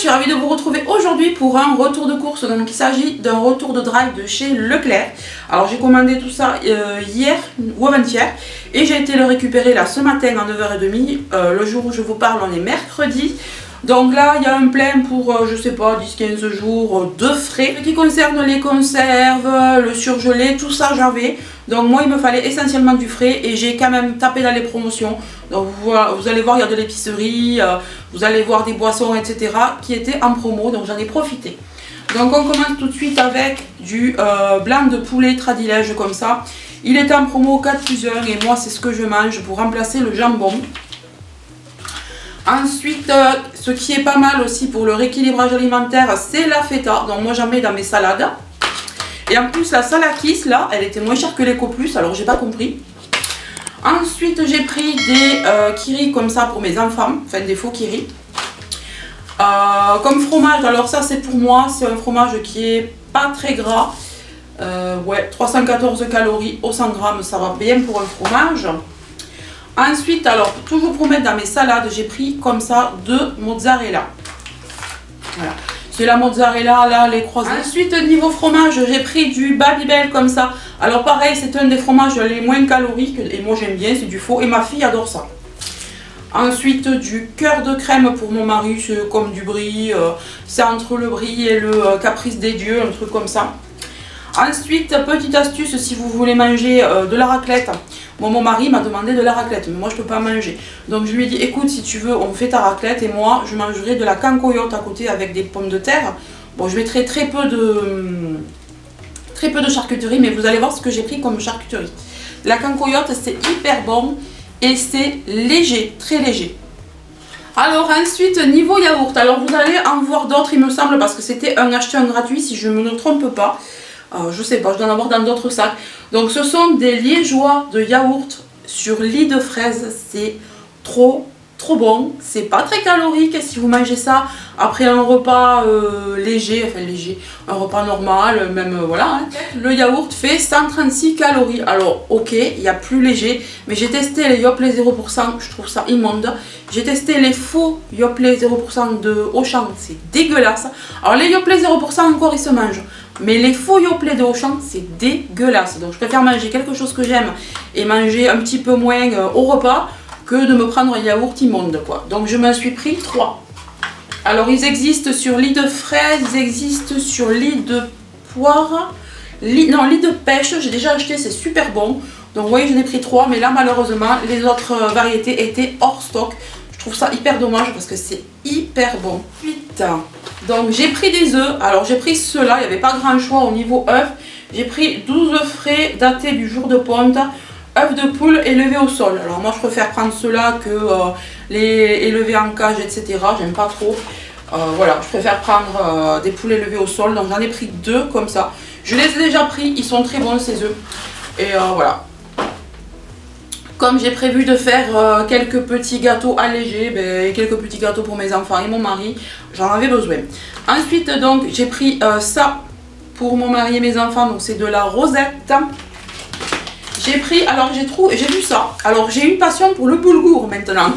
suis ravie de vous retrouver aujourd'hui pour un retour de course. Donc il s'agit d'un retour de drive de chez Leclerc. Alors j'ai commandé tout ça hier ou avant-hier et j'ai été le récupérer là ce matin à 9h30. Le jour où je vous parle, on est mercredi. Donc là il y a un plein pour je sais pas 10-15 jours de frais. Ce qui concerne les conserves, le surgelé, tout ça j'avais. Donc moi il me fallait essentiellement du frais et j'ai quand même tapé dans les promotions. Donc vous allez voir, il y a de l'épicerie, vous allez voir des boissons etc. qui étaient en promo, donc j'en ai profité. Donc on commence tout de suite avec du blanc de poulet tradilège comme ça. Il est en promo 4+1 et moi c'est ce que je mange pour remplacer le jambon. Ensuite, ce qui est pas mal aussi pour le rééquilibrage alimentaire, c'est la feta. Donc moi j'en mets dans mes salades. Et en plus la salakis là, elle était moins chère que l'Eco Plus, alors j'ai pas compris. Ensuite j'ai pris des kiris comme ça pour mes enfants, enfin des faux kiris. Comme fromage, alors ça c'est pour moi, c'est un fromage qui est pas très gras. Ouais, 314 calories au 100 grammes, ça va bien pour un fromage. Ensuite, alors toujours pour mettre dans mes salades, j'ai pris comme ça de mozzarella. Voilà. C'est la mozzarella, là, les croisés. Ensuite, niveau fromage, j'ai pris du Babybel comme ça. Alors pareil, c'est un des fromages les moins caloriques et moi j'aime bien, c'est du faux et ma fille adore ça. Ensuite, du cœur de crème pour mon mari, c'est comme du brie, c'est entre le brie et le caprice des dieux, un truc comme ça. Ensuite, petite astuce, si vous voulez manger de la raclette. Bon, mon mari m'a demandé de la raclette, mais moi je peux pas manger. Donc je lui ai dit, écoute, si tu veux, on fait ta raclette et moi je mangerai de la cancoyote à côté avec des pommes de terre. Bon, je mettrai très peu de charcuterie, mais vous allez voir ce que j'ai pris comme charcuterie. La cancoyote, c'est hyper bon et c'est léger, très léger. Alors ensuite, niveau yaourt, alors vous allez en voir d'autres, il me semble, parce que c'était un acheté un gratuit, si je ne me trompe pas. Je sais pas, je dois en avoir dans d'autres sacs. Donc ce sont des liégeois de yaourt sur lit de fraise. C'est trop bon. C'est pas très calorique si vous mangez ça après un repas léger, enfin léger, un repas normal, même voilà. Hein. Le yaourt fait 136 calories. Alors ok, il y a plus léger, mais j'ai testé les Yoplait 0%, je trouve ça immonde. J'ai testé les faux Yoplait 0% de Auchan, c'est dégueulasse. Alors les Yoplait 0% encore ils se mangent. Mais les faux Yoplait de Auchan, c'est dégueulasse. Donc je préfère manger quelque chose que j'aime et manger un petit peu moins au repas que de me prendre un yaourt immonde quoi. Donc je m'en suis pris 3. Alors ils existent sur lit de fraise, ils existent sur lit de poire, lit de pêche, j'ai déjà acheté, c'est super bon. Donc vous voyez, j'en ai pris 3, mais là malheureusement les autres variétés étaient hors stock. Je trouve ça hyper dommage parce que c'est hyper bon. Ensuite, donc j'ai pris des œufs. Alors j'ai pris ceux-là, il n'y avait pas grand choix au niveau œufs. J'ai pris 12 œufs frais datés du jour de ponte, œufs de poule élevés au sol. Alors moi je préfère prendre ceux-là que les élevés en cage, etc. J'aime pas trop. Voilà, je préfère prendre des poules élevées au sol. Donc j'en ai pris 2 comme ça. Je les ai déjà pris, ils sont très bons ces œufs. Et voilà. Comme j'ai prévu de faire quelques petits gâteaux allégés, et quelques petits gâteaux pour mes enfants et mon mari, j'en avais besoin. Ensuite, donc, j'ai pris ça pour mon mari et mes enfants, donc c'est de la rosette. J'ai pris, alors j'ai vu ça, alors j'ai une passion pour le boulgour maintenant.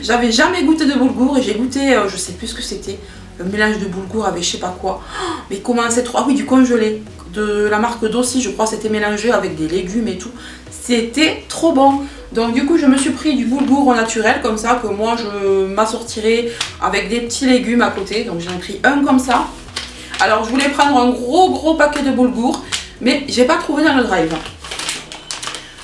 J'avais jamais goûté de boulgour et j'ai goûté, je sais plus ce que c'était, un mélange de boulgour avec je sais pas quoi. Mais comment c'est trop, ah oui, du congelé, de la marque Dossi, je crois, c'était mélangé avec des légumes et tout. C'était trop bon. Donc du coup je me suis pris du boulgour au naturel comme ça que moi je m'assortirai avec des petits légumes à côté. Donc j'en ai pris un comme ça. Alors je voulais prendre un gros paquet de boulgour mais j'ai pas trouvé dans le drive.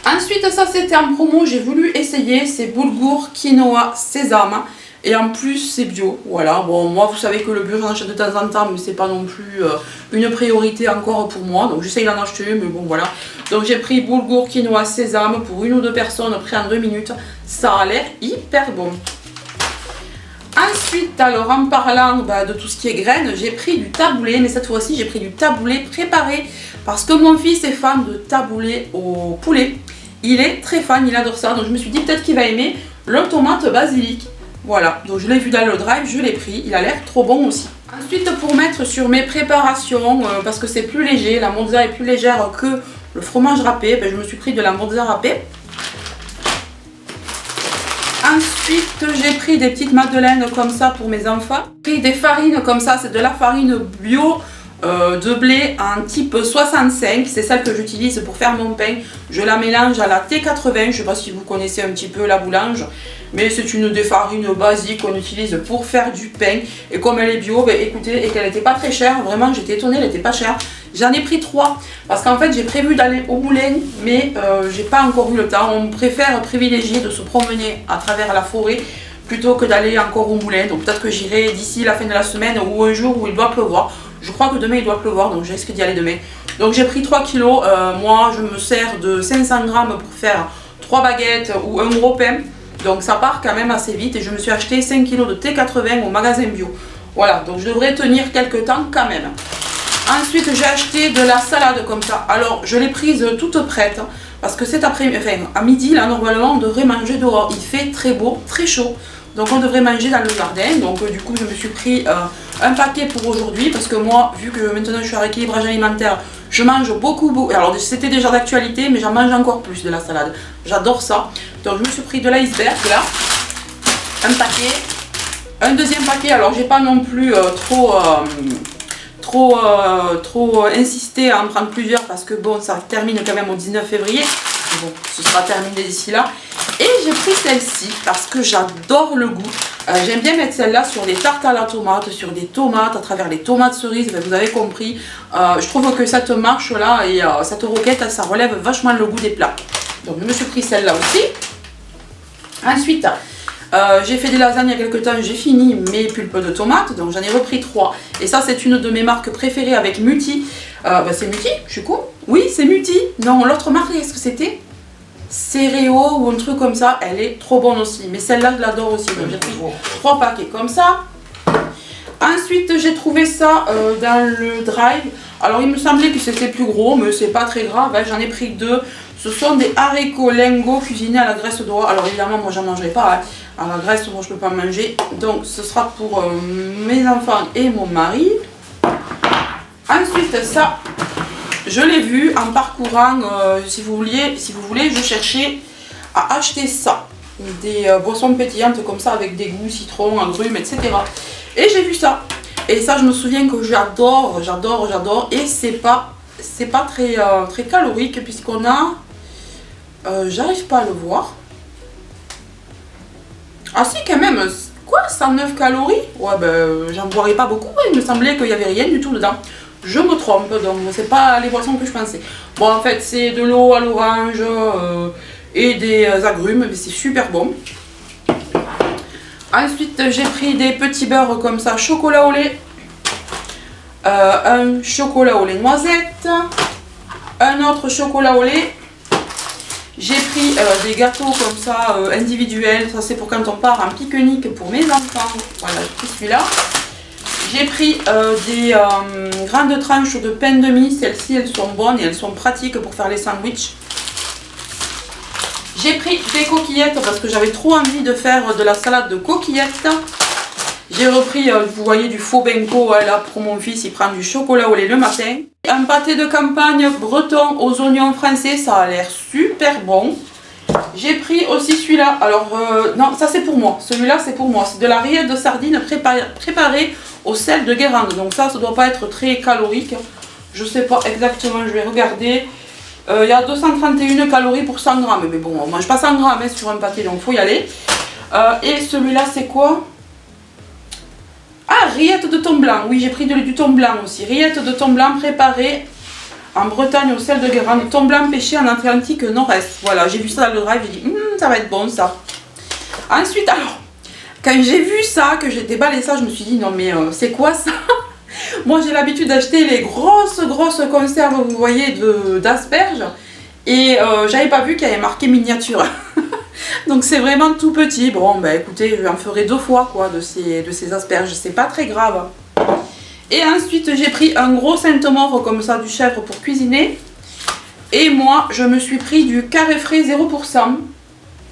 Ensuite ça c'était en promo, j'ai voulu essayer ces boulgour quinoa sésame. Et en plus c'est bio, voilà. Bon moi vous savez que le bio j'en achète de temps en temps mais c'est pas non plus une priorité encore pour moi. Donc j'essaye d'en acheter mais bon voilà. Donc j'ai pris boulgour quinoa sésame pour 1 ou 2 personnes pris en 2 minutes. Ça a l'air hyper bon. Ensuite alors en parlant de tout ce qui est graines, j'ai pris du taboulé. Mais cette fois-ci j'ai pris du taboulé préparé. Parce que mon fils est fan de taboulé au poulet. Il est très fan, il adore ça. Donc je me suis dit peut-être qu'il va aimer le tomate basilic. Voilà, donc je l'ai vu dans le drive, je l'ai pris, il a l'air trop bon aussi. Ensuite pour mettre sur mes préparations, parce que c'est plus léger, la mozza est plus légère que le fromage râpé, je me suis pris de la mozza râpée. Ensuite, j'ai pris des petites madeleines comme ça pour mes enfants. J'ai pris des farines comme ça, c'est de la farine bio de blé en type 65. C'est celle que j'utilise pour faire mon pain. Je la mélange à la T80. Je ne sais pas si vous connaissez un petit peu la boulange. Mais c'est une des farines basiques qu'on utilise pour faire du pain. Et comme elle est bio, ben, écoutez, et qu'elle n'était pas très chère, vraiment j'étais étonnée, elle n'était pas chère. J'en ai pris 3 parce qu'en fait j'ai prévu d'aller au moulin, mais j'ai pas encore eu le temps. On préfère privilégier de se promener à travers la forêt plutôt que d'aller encore au moulin. Donc peut-être que j'irai d'ici la fin de la semaine ou un jour où il doit pleuvoir. Je crois que demain il doit pleuvoir, donc je risque d'y aller demain. Donc j'ai pris 3 kilos. Moi je me sers de 500 grammes pour faire 3 baguettes ou un gros pain. Donc ça part quand même assez vite et je me suis acheté 5 kg de T80 au magasin bio. Voilà, donc je devrais tenir quelques temps quand même. Ensuite j'ai acheté de la salade comme ça. Alors je l'ai prise toute prête parce que cet après-midi, enfin à midi là normalement on devrait manger dehors. Il fait très beau, très chaud. Donc on devrait manger dans le jardin. Donc du coup je me suis pris un paquet pour aujourd'hui parce que moi vu que maintenant je suis à rééquilibrage alimentaire, je mange beaucoup. Alors c'était déjà d'actualité mais j'en mange encore plus de la salade. J'adore ça. Donc je me suis pris de l'iceberg là. Un paquet. Un deuxième paquet. Alors j'ai pas non plus trop insisté à en prendre plusieurs parce que bon ça termine quand même au 19 février. Bon, ce sera terminé d'ici là. Et j'ai pris celle-ci parce que j'adore le goût. J'aime bien mettre celle-là sur des tartes à la tomate, sur des tomates, à travers les tomates cerises, vous avez compris. Je trouve que cette marche-là et cette roquette, ça relève vachement le goût des plats. Donc je me suis pris celle-là aussi. Ensuite, j'ai fait des lasagnes il y a quelques temps, j'ai fini mes pulpes de tomates, donc j'en ai repris 3. Et ça c'est une de mes marques préférées avec Mutti. C'est Mutti, je suis con. Oui, c'est Mutti. Non, l'autre marque, qu'est-ce que c'était? Céréo ou un truc comme ça, elle est trop bonne aussi. Mais celle-là, je l'adore aussi. Donc j'ai pris 3 paquets comme ça. Ensuite, j'ai trouvé ça dans le drive. Alors, il me semblait que c'était plus gros, mais c'est pas très grave. Hein. J'en ai pris 2. Ce sont des haricots lingots cuisinés à la graisse d'oie. Alors, évidemment, moi, j'en mangerai pas. Hein. À la graisse, moi, je peux pas manger. Donc, ce sera pour mes enfants et mon mari. Ensuite, ça... Je l'ai vu en parcourant, si vous voulez, je cherchais à acheter ça. Des boissons pétillantes comme ça avec des goûts citron, agrumes, etc. Et j'ai vu ça. Et ça, je me souviens que j'adore. Et c'est pas très calorique puisqu'on a... j'arrive pas à le voir. Ah si, quand même. Quoi, 109 calories? Ouais, ben, j'en boirais pas beaucoup. Il me semblait qu'il n'y avait rien du tout dedans. Je me trompe, donc c'est pas les boissons que je pensais. Bon, en fait, c'est de l'eau à l'orange et des agrumes, mais c'est super bon. Ensuite, j'ai pris des petits beurres comme ça, chocolat au lait. Un chocolat au lait noisette. Un autre chocolat au lait. J'ai pris des gâteaux comme ça, individuels. Ça, c'est pour quand on part en pique-nique pour mes enfants. Voilà, j'ai pris celui-là. J'ai pris des grandes tranches de pain de mie. Celles-ci, elles sont bonnes et elles sont pratiques pour faire les sandwichs. J'ai pris des coquillettes parce que j'avais trop envie de faire de la salade de coquillettes. J'ai repris, vous voyez, du faux benko. Là, pour mon fils, il prend du chocolat au lait le matin. Un pâté de campagne breton aux oignons français. Ça a l'air super bon. J'ai pris aussi celui-là. Alors, non, ça c'est pour moi. Celui-là, c'est pour moi. C'est de la rillette de sardines préparée au sel de Guérande. Donc ça doit pas être très calorique. Je sais pas exactement, je vais regarder. Il y a 231 calories pour 100 grammes. Mais bon, on mange pas 100 grammes hein, sur un pâté, donc faut y aller. Et celui-là, c'est quoi? Ah, rillettes de thon blanc. Oui, j'ai pris du thon blanc aussi. Rillettes de thon blanc préparées en Bretagne au sel de Guérande. Thon blanc pêché en Atlantique Nord-Est. Voilà, j'ai vu ça dans le drive, j'ai dit, ça va être bon ça. Ensuite, alors, quand j'ai vu ça, que j'ai déballé ça, je me suis dit, non mais c'est quoi ça? Moi j'ai l'habitude d'acheter les grosses conserves, vous voyez, d'asperges. Et j'avais pas vu qu'il y avait marqué miniature. Donc c'est vraiment tout petit. Bon, bah écoutez, j'en ferai 2 fois quoi de ces asperges. C'est pas très grave. Et ensuite j'ai pris un gros Sainte-Maure comme ça, du chèvre pour cuisiner. Et moi je me suis pris du carré frais 0%.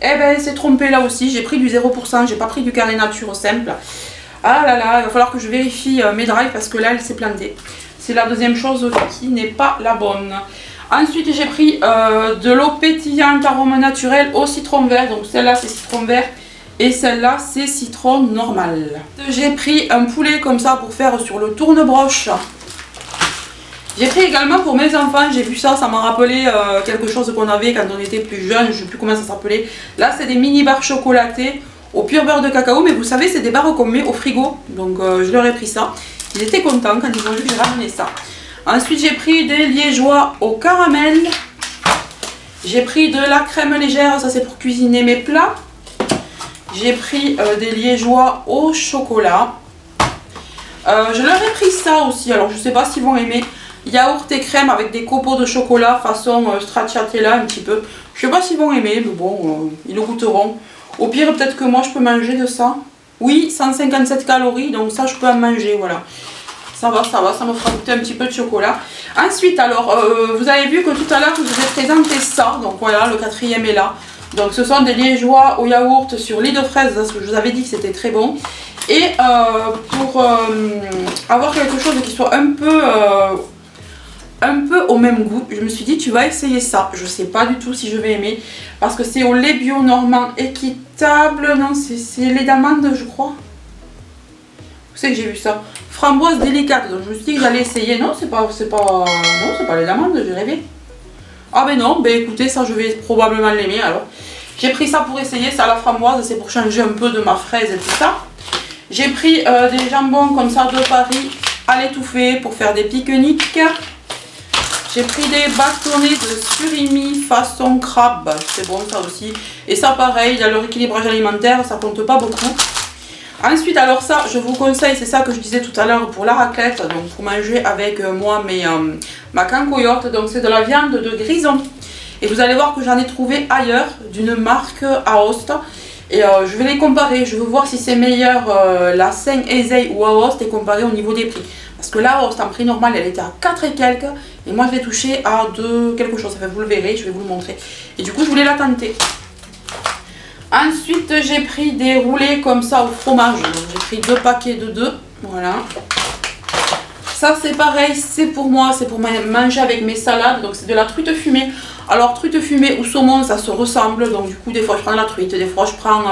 Eh ben c'est trompé là aussi, j'ai pris du 0%, j'ai pas pris du carré nature simple. Ah là là, il va falloir que je vérifie mes drives parce que là elle s'est plantée. C'est la deuxième chose qui n'est pas la bonne. Ensuite j'ai pris de l'eau pétillante arôme naturel au citron vert. Donc celle-là c'est citron vert Et celle-là, c'est citron normal. J'ai pris un poulet comme ça pour faire sur le tourne-broche. J'ai pris également pour mes enfants, j'ai vu ça, ça m'a rappelé quelque chose qu'on avait quand on était plus jeune, je ne sais plus comment ça s'appelait. Là, c'est des mini barres chocolatées au pur beurre de cacao, mais vous savez, c'est des barres qu'on met au frigo. Donc, je leur ai pris ça. Ils étaient contents quand ils ont vu que j'ai ramené ça. Ensuite, j'ai pris des liégeois au caramel. J'ai pris de la crème légère, ça c'est pour cuisiner mes plats. J'ai pris des liégeois au chocolat. Je leur ai pris ça aussi, alors je ne sais pas s'ils vont aimer. Yaourt et crème avec des copeaux de chocolat façon stracciatella un petit peu. Je ne sais pas s'ils vont aimer, mais bon, ils le goûteront. Au pire, peut-être que moi je peux manger de ça. Oui, 157 calories, donc ça je peux en manger, voilà. Ça va, ça me fera goûter un petit peu de chocolat. Ensuite, alors, vous avez vu que tout à l'heure je vous ai présenté ça. Donc voilà, le quatrième est là. Donc ce sont des liégeois au yaourt sur lit de fraise, parce que je vous avais dit que c'était très bon. Et pour avoir quelque chose qui soit un peu au même goût, je me suis dit tu vas essayer ça. Je sais pas du tout si je vais aimer, parce que c'est au lait bio normand équitable. Non, c'est lait d'amande, je crois. Vous savez que j'ai vu ça. Framboise délicate. Donc je me suis dit que j'allais essayer. Non, c'est pas lait d'amande, j'ai rêvé. Ah ben non, ben écoutez, ça je vais probablement l'aimer alors. J'ai pris ça pour essayer, c'est à la framboise, c'est pour changer un peu de ma fraise et tout ça. J'ai pris des jambons comme ça de Paris à l'étouffée pour faire des pique-niques. J'ai pris des bâtonnets de surimi façon crabe, c'est bon ça aussi. Et ça pareil, dans leur équilibrage alimentaire, ça compte pas beaucoup. Ensuite, alors ça, je vous conseille, c'est ça que je disais tout à l'heure pour la raclette, donc pour manger avec moi ma cancoyote, donc c'est de la viande de grison. Et vous allez voir que j'en ai trouvé ailleurs, d'une marque Aoste. Et je vais les comparer, je veux voir si c'est meilleur la Saint-Ézeille ou Aoste et comparer au niveau des prix. Parce que la Aoste en prix normal, elle était à 4 et quelques. Et moi, je l'ai touché à 2 quelque chose. Enfin, vous le verrez, je vais vous le montrer. Et du coup, je voulais la tenter. Ensuite, j'ai pris des roulés comme ça au fromage. J'ai pris 2 paquets de 2. Voilà. Ça, c'est pareil, c'est pour moi, c'est pour manger avec mes salades. Donc, c'est de la truite fumée. Alors, truite fumée ou saumon, ça se ressemble. Donc, du coup, des fois, je prends de la truite. Des fois, je prends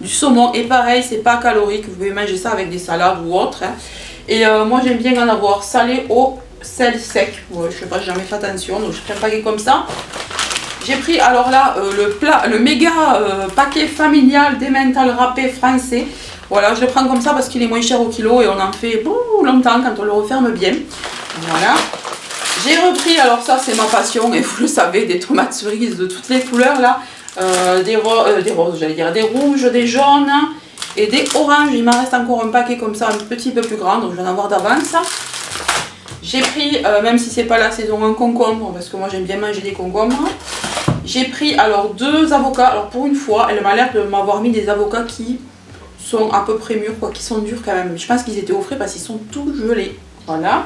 du saumon. Et pareil, c'est pas calorique. Vous pouvez manger ça avec des salades ou autre. Hein. Et moi, j'aime bien en avoir salé au sel sec. Ouais, je sais pas, j'ai jamais fait attention. Donc, je prends un paquet comme ça. J'ai pris alors là le méga paquet familial d'emmental râpé français. Voilà, je le prends comme ça parce qu'il est moins cher au kilo et on en fait longtemps quand on le referme bien. Voilà. J'ai repris, alors ça c'est ma passion et vous le savez, des tomates cerises de toutes les couleurs là. Des roses, j'allais dire, des rouges, des jaunes et des oranges. Il m'en reste encore un paquet comme ça, un petit peu plus grand, donc je vais en avoir d'avance. J'ai pris, même si c'est pas la saison, un concombre parce que moi j'aime bien manger des concombres. J'ai pris alors 2 avocats. Alors pour une fois, elle m'a l'air de m'avoir mis des avocats qui sont à peu près mûrs, quoi, qui sont durs quand même. Je pense qu'ils étaient au frais parce qu'ils sont tout gelés. Voilà.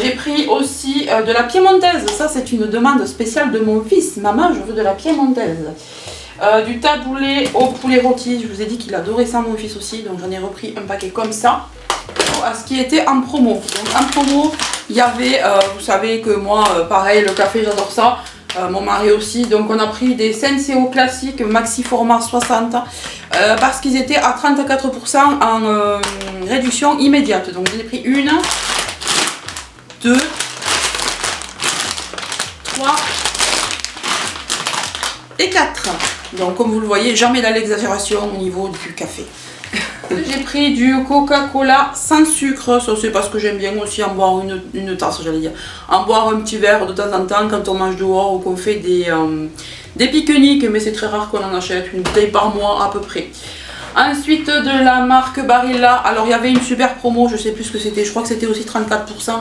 J'ai pris aussi de la piémontaise. Ça c'est une demande spéciale de mon fils. Maman, je veux de la piémontaise. Du taboulé au poulet rôti. Je vous ai dit qu'il adorait ça, mon fils aussi. Donc j'en ai repris un paquet comme ça. À ce qui était en promo. Donc en promo, il y avait, vous savez que moi, pareil, le café, j'adore ça. Mon mari aussi, donc on a pris des Senseo classiques maxi format 60 parce qu'ils étaient à 34% en réduction immédiate. Donc j'en ai pris 1, 2, 3 et 4. Donc comme vous le voyez, jamais dans l'exagération au niveau du café. J'ai pris du Coca-Cola sans sucre, ça c'est parce que j'aime bien aussi en boire une tasse, j'allais dire. En boire un petit verre de temps en temps quand on mange dehors ou qu'on fait des pique-niques, mais c'est très rare qu'on en achète, une bouteille par mois à peu près. Ensuite de la marque Barilla, alors il y avait une super promo, je sais plus ce que c'était, je crois que c'était aussi 34%.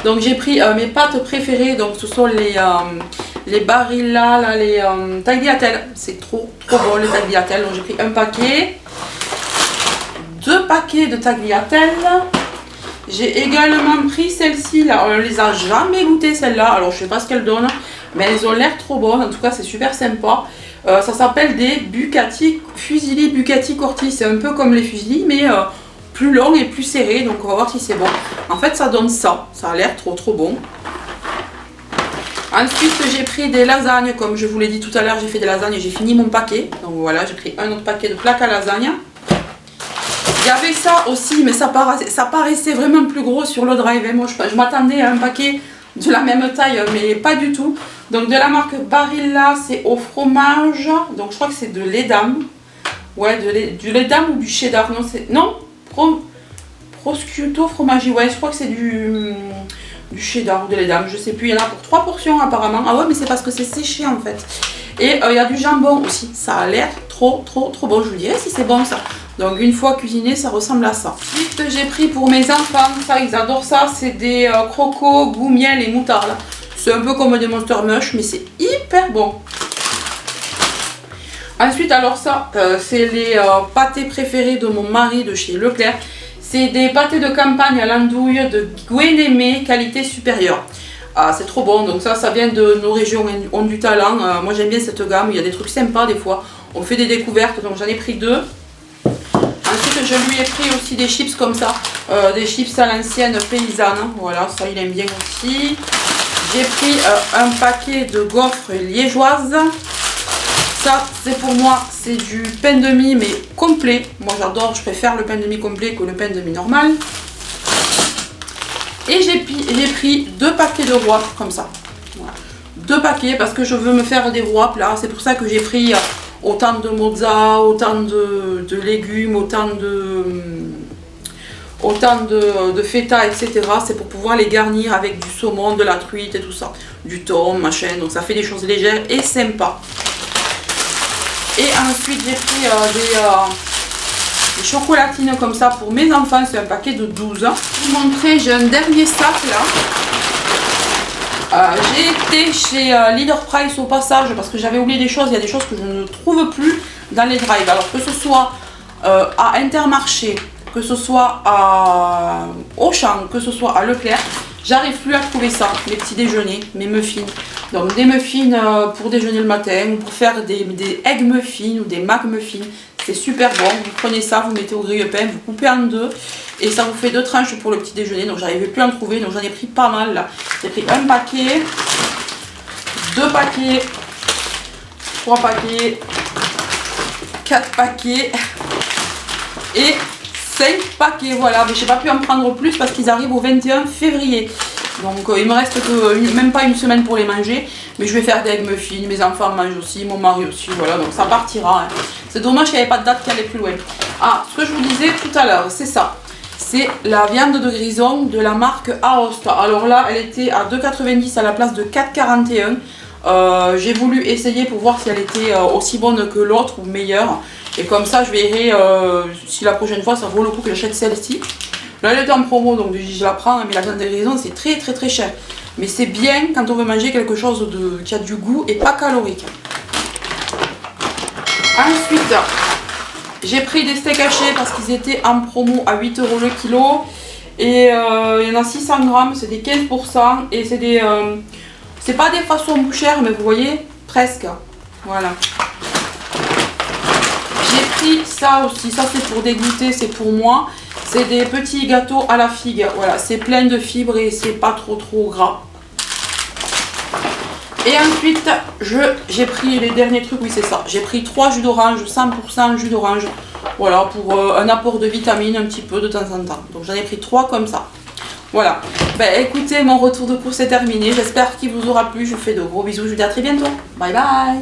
Donc j'ai pris mes pâtes préférées, donc ce sont les Barilla, là, les tagliatelles. C'est trop bon les tagliatelles, donc j'ai pris un paquet. 2 paquets de tagliatelles. J'ai également pris celle-ci là, on ne les a jamais goûtées celle-là, alors je sais pas ce qu'elles donnent, mais elles ont l'air trop bonnes, en tout cas c'est super sympa. Ça s'appelle des Bucati, Fusilli Bucati Corti, c'est un peu comme les fusillis mais plus long et plus serré, donc on va voir si c'est bon. En fait ça donne ça, ça a l'air trop bon. Ensuite, j'ai pris des lasagnes, comme je vous l'ai dit tout à l'heure, j'ai fait des lasagnes et j'ai fini mon paquet. Donc voilà, j'ai pris un autre paquet de plaques à lasagne. Il y avait ça aussi, mais ça paraissait vraiment plus gros sur le drive. Et moi, je m'attendais à un paquet de la même taille, mais pas du tout. Donc de la marque Barilla, c'est au fromage. Donc je crois que c'est de l'Edam. Ouais, du l'Edam ou du cheddar. Non, c'est... Non, prosciutto fromaggi. Ouais, je crois que c'est du cheddar ou de l'Edam. Je sais plus, il y en a pour 3 portions apparemment. Ah ouais, mais c'est parce que c'est séché en fait. Et il y a du jambon aussi. Ça a l'air trop bon. Je vous dirai si c'est bon ça. Donc une fois cuisiné, ça ressemble à ça. Ensuite, j'ai pris pour mes enfants, ça ils adorent ça, c'est des crocos, goût miel et moutarde. C'est un peu comme des Monster Mush, mais c'est hyper bon. Ensuite, alors ça, c'est les pâtés préférés de mon mari de chez Leclerc. C'est des pâtés de campagne à l'andouille de Gouénémé, qualité supérieure. Ah, c'est trop bon, donc ça vient de nos régions ont du talent. Moi j'aime bien cette gamme, il y a des trucs sympas des fois. On fait des découvertes, donc j'en ai pris 2. Ensuite, je lui ai pris aussi des chips comme ça, des chips à l'ancienne paysanne. Voilà, ça il aime bien aussi. J'ai pris un paquet de gaufres liégeoises. Ça, c'est pour moi, c'est du pain de mie, mais complet. Moi, j'adore, je préfère le pain de mie complet que le pain de mie normal. Et j'ai pris 2 paquets de rois, comme ça. Voilà. 2 paquets, parce que je veux me faire des rois là. C'est pour ça que j'ai pris autant de mozza, autant de légumes, autant de feta, etc. C'est pour pouvoir les garnir avec du saumon, de la truite et tout ça. Du thon, machin. Donc ça fait des choses légères et sympas. Et ensuite j'ai pris des chocolatines comme ça pour mes enfants. C'est un paquet de 12. Pour vous montrer, j'ai un dernier sac là. J'ai été chez Leader Price au passage parce que j'avais oublié des choses. Il y a des choses que je ne trouve plus dans les drives. Alors que ce soit à Intermarché, que ce soit à Auchan, que ce soit à Leclerc, j'arrive plus à trouver ça. Mes petits déjeuners, mes muffins. Donc des muffins pour déjeuner le matin, ou pour faire des egg muffins ou des mac muffins. C'est super bon. Vous prenez ça, vous mettez au grille-pain, vous coupez en 2 et ça vous fait 2 tranches pour le petit déjeuner. Donc j'arrivais plus à en trouver, donc j'en ai pris pas mal là. J'ai pris un paquet, 2 paquets, 3 paquets, 4 paquets et 5 paquets. Voilà, mais j'ai pas pu en prendre plus parce qu'ils arrivent au 21 février. Donc il me reste que même pas une semaine pour les manger. Mais je vais faire des egg muffins, mes enfants mangent aussi, mon mari aussi, voilà, donc ça partira. Hein. C'est dommage qu'il n'y avait pas de date qui allait plus loin. Ah, ce que je vous disais tout à l'heure, c'est ça. C'est la viande de grison de la marque Aosta. Alors là, elle était à 2,90 à la place de 4,41. J'ai voulu essayer pour voir si elle était aussi bonne que l'autre ou meilleure. Et comme ça, je verrai si la prochaine fois ça vaut le coup que j'achète celle-ci. Là, elle était en promo, donc je la prends, mais la viande de grison, c'est très cher. Mais c'est bien quand on veut manger quelque chose qui a du goût et pas calorique. Ensuite, j'ai pris des steaks hachés parce qu'ils étaient en promo à 8 € le kilo. Et il y en a 600 grammes, c'est des 15%. Et c'est des... c'est pas des façons plus chères, mais vous voyez, presque. Voilà. J'ai pris ça aussi, ça c'est pour dégoûter, c'est pour moi. C'est des petits gâteaux à la figue. Voilà, c'est plein de fibres et c'est pas trop gras. Et ensuite, j'ai pris les derniers trucs, oui c'est ça. J'ai pris 3 jus d'orange, 100% jus d'orange. Voilà, pour un apport de vitamines un petit peu de temps en temps. Donc j'en ai pris 3 comme ça. Voilà. Ben écoutez, mon retour de course est terminé. J'espère qu'il vous aura plu. Je vous fais de gros bisous. Je vous dis à très bientôt. Bye bye.